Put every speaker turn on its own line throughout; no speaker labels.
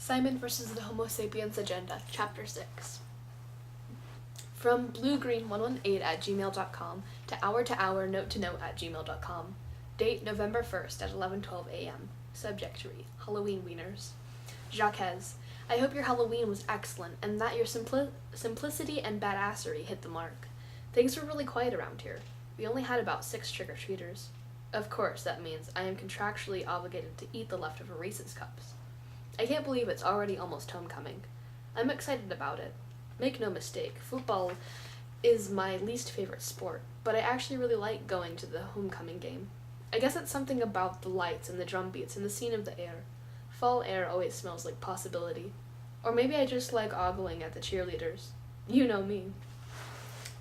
Simon versus the Homo Sapiens Agenda, Chapter 6. From bluegreen118@gmail.com to hour note-to-note@gmail.com. Date November 1st at 11:12 a.m. Subject read, Halloween Wieners. Jacques, I hope your Halloween was excellent and that your simplicity and badassery hit the mark. Things were really quiet around here. We only had about 6 trick-or-treaters. Of course, that means I am contractually obligated to eat the leftover Reese's cups. I can't believe it's already almost homecoming. I'm excited about it. Make no mistake, football is my least favorite sport, but I actually really like going to the homecoming game. I guess it's something about the lights and the drum beats and the scene of the air. Fall air always smells like possibility. Or maybe I just like ogling at the cheerleaders. You know me.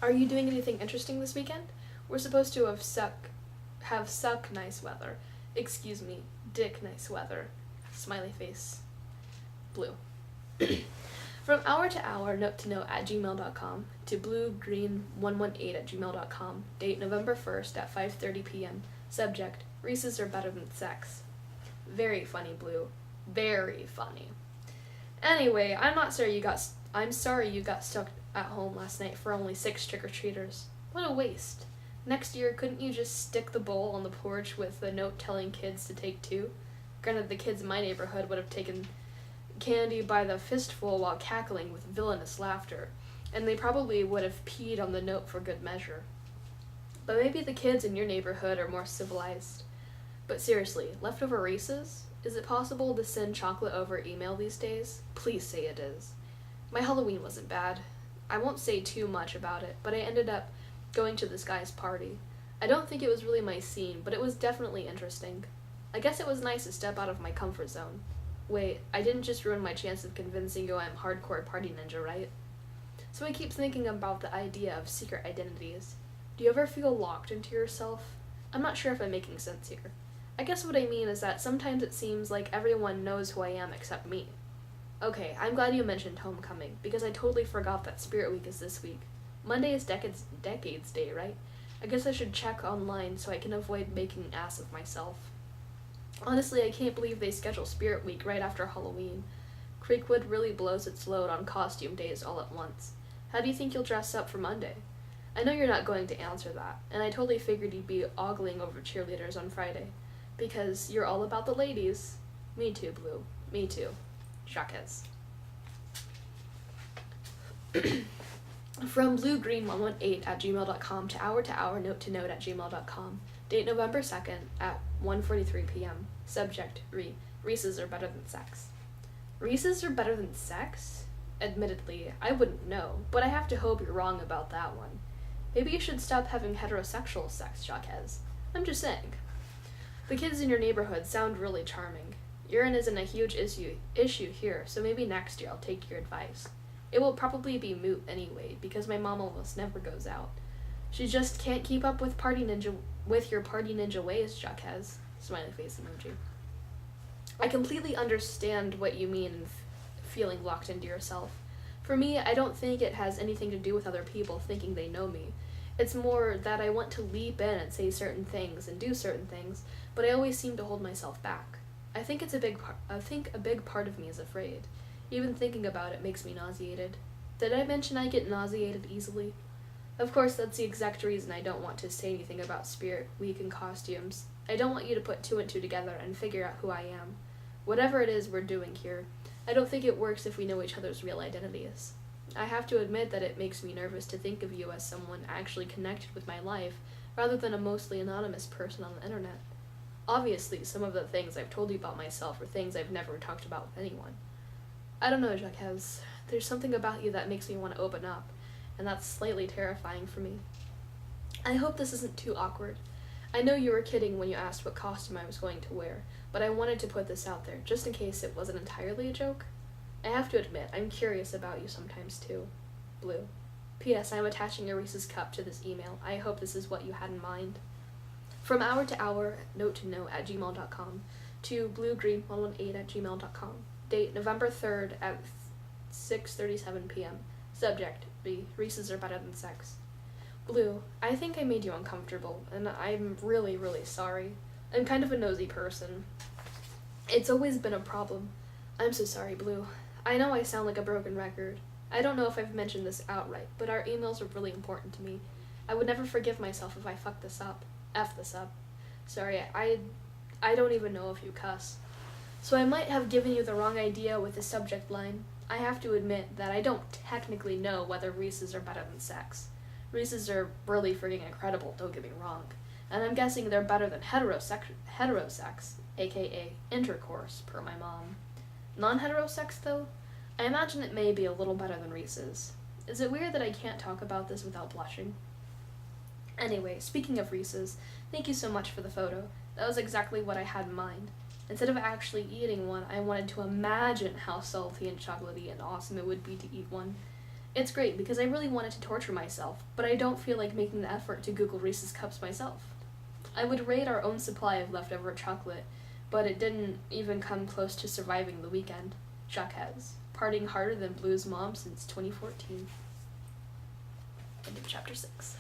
Are you doing anything interesting this weekend? We're supposed to have suck nice weather. Excuse me, dick nice weather. Smiley face. Blue. From hour note-to-note@gmail.com to bluegreen118@gmail.com. Date November 1st at 5:30 p.m. Subject, Reese's are better than sex. Very funny, Blue. Very funny. Anyway, I'm sorry you got stuck at home last night for only 6 trick-or-treaters. What a waste. Next year, couldn't you just stick the bowl on the porch with a note telling kids to take 2? Granted, the kids in my neighborhood would have taken candy by the fistful while cackling with villainous laughter, and they probably would have peed on the note for good measure. But maybe the kids in your neighborhood are more civilized. But seriously, leftover Reese's? Is it possible to send chocolate over email these days? Please say it is. My Halloween wasn't bad. I won't say too much about it, but I ended up going to this guy's party. I don't think it was really my scene, but it was definitely interesting. I guess it was nice to step out of my comfort zone. Wait, I didn't just ruin my chance of convincing you I'm hardcore party ninja, right? So I keep thinking about the idea of secret identities. Do you ever feel locked into yourself? I'm not sure if I'm making sense here. I guess what I mean is that sometimes it seems like everyone knows who I am except me. Okay, I'm glad you mentioned homecoming, because I totally forgot that Spirit Week is this week. Monday is Decades Day, right? I guess I should check online so I can avoid making an ass of myself. Honestly, I can't believe they schedule Spirit Week right after Halloween. Creekwood really blows its load on costume days all at once. How do you think you'll dress up for Monday? I know you're not going to answer that, and I totally figured you'd be ogling over cheerleaders on Friday. Because you're all about the ladies. Me too, Blue. Me too. Jacques. From bluegreen118@gmail.com to hour note-to-note@gmail.com. Date November 2nd at 1:43 p.m. Subject, Reese's are better than sex. Reese's are better than sex? Admittedly, I wouldn't know, but I have to hope you're wrong about that one. Maybe you should stop having heterosexual sex, Jacques. I'm just saying. The kids in your neighborhood sound really charming. Urine isn't a huge issue here, so maybe next year I'll take your advice. It will probably be moot anyway, because my mom almost never goes out. She just can't keep up with your party ninja ways, Jacques. Smiley face emoji. I completely understand what you mean in feeling locked into yourself. For me, I don't think it has anything to do with other people thinking they know me. It's more that I want to leap in and say certain things and do certain things, but I always seem to hold myself back. I think a big part of me is afraid. Even thinking about it makes me nauseated. Did I mention I get nauseated easily? Of course, that's the exact reason I don't want to say anything about Spirit Week and costumes. I don't want you to put 2 and 2 together and figure out who I am. Whatever it is we're doing here, I don't think it works if we know each other's real identities. I have to admit that it makes me nervous to think of you as someone actually connected with my life, rather than a mostly anonymous person on the internet. Obviously, some of the things I've told you about myself are things I've never talked about with anyone. I don't know, Jacques. There's something about you that makes me want to open up, and that's slightly terrifying for me. I hope this isn't too awkward. I know you were kidding when you asked what costume I was going to wear, but I wanted to put this out there, just in case it wasn't entirely a joke. I have to admit, I'm curious about you sometimes too. Blue. P.S. I'm attaching a Reese's cup to this email. I hope this is what you had in mind. From hour note-to-note@gmail.com to bluegreen118@gmail.com. Date November 3rd at 6:37 p.m. Subject, Reese's are better than sex. Blue, I think I made you uncomfortable, and I'm really, really sorry. I'm kind of a nosy person. It's always been a problem. I'm so sorry, Blue. I know I sound like a broken record. I don't know if I've mentioned this outright, but our emails are really important to me. I would never forgive myself if I fuck this up. F this up. Sorry, I don't even know if you cuss. So I might have given you the wrong idea with the subject line. I have to admit that I don't technically know whether Reese's are better than sex. Reese's are really friggin' incredible, don't get me wrong. And I'm guessing they're better than heterosex, aka intercourse, per my mom. Non-heterosex, though? I imagine it may be a little better than Reese's. Is it weird that I can't talk about this without blushing? Anyway, speaking of Reese's, thank you so much for the photo. That was exactly what I had in mind. Instead of actually eating one, I wanted to imagine how salty and chocolatey and awesome it would be to eat one. It's great because I really wanted to torture myself, but I don't feel like making the effort to Google Reese's Cups myself. I would rate our own supply of leftover chocolate, but it didn't even come close to surviving the weekend. Chuckheads. Partying harder than Blue's mom since 2014. End of chapter 6.